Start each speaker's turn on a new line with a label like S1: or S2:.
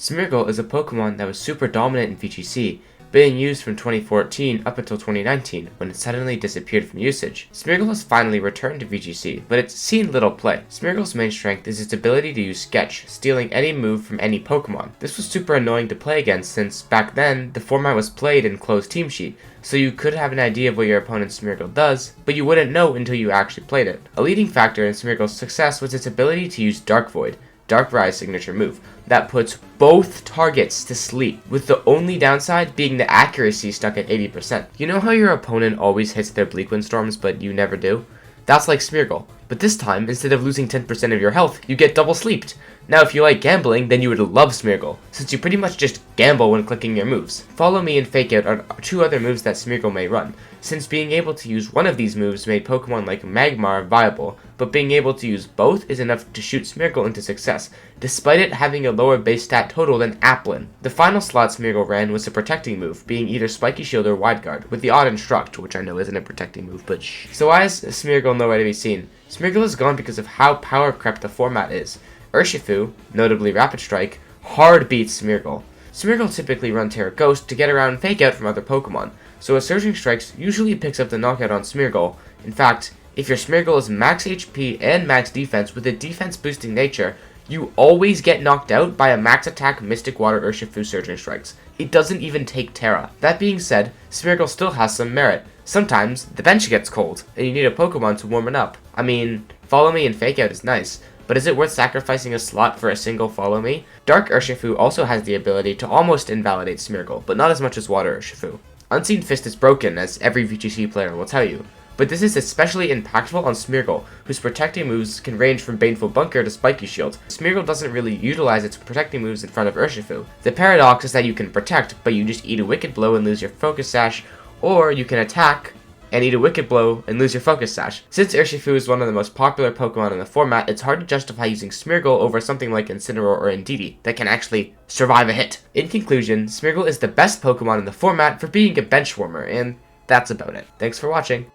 S1: Smeargle is a Pokemon that was super dominant in VGC, being used from 2014 up until 2019, when it suddenly disappeared from usage. Smeargle has finally returned to VGC, but it's seen little play. Smeargle's main strength is its ability to use Sketch, stealing any move from any Pokemon. This was super annoying to play against since, back then, the format was played in closed team sheet, so you could have an idea of what your opponent's Smeargle does, but you wouldn't know until you actually played it. A leading factor in Smeargle's success was its ability to use Dark Void, Darkrai's signature move, that puts both targets to sleep, with the only downside being the accuracy stuck at 80%. You know how your opponent always hits their Bleak Windstorms, but you never do? That's like Smeargle. But this time, instead of losing 10% of your health, you get double sleeped. Now if you like gambling, then you would love Smeargle, since you pretty much just gamble when clicking your moves. Follow Me and Fake Out are two other moves that Smeargle may run, since being able to use one of these moves made Pokemon like Magmar viable, but being able to use both is enough to shoot Smeargle into success, despite it having a lower base stat total than Applin. The final slot Smeargle ran was a protecting move, being either Spiky Shield or Wide Guard, with the odd Instruct, which I know isn't a protecting move, but shh. So why is Smeargle nowhere to be seen? Smeargle is gone because of how power crept the format is. Urshifu, notably Rapid Strike, hard beats Smeargle. Smeargle typically run Terra Ghost to get around Fake Out from other Pokemon, so a Surging Strikes usually picks up the knockout on Smeargle. In fact, if your Smeargle is max HP and max defense with a defense boosting nature, you always get knocked out by a max attack Mystic Water Urshifu Surging Strikes. It doesn't even take Terra. That being said, Smeargle still has some merit. Sometimes, the bench gets cold, and you need a Pokemon to warm it up. I mean, Follow Me and Fake Out is nice, but is it worth sacrificing a slot for a single Follow Me? Dark Urshifu also has the ability to almost invalidate Smeargle, but not as much as Water Urshifu. Unseen Fist is broken, as every VGC player will tell you, but this is especially impactful on Smeargle, whose protecting moves can range from Baneful Bunker to Spiky Shield. Smeargle doesn't really utilize its protecting moves in front of Urshifu. The paradox is that you can protect, but you just eat a Wicked Blow and lose your Focus Sash, or you can attack and eat a Wicked Blow and lose your Focus Sash. Since Urshifu is one of the most popular Pokemon in the format, it's hard to justify using Smeargle over something like Incineroar or Indeedee that can actually survive a hit. In conclusion, Smeargle is the best Pokemon in the format for being a bench warmer, and that's about it. Thanks for watching.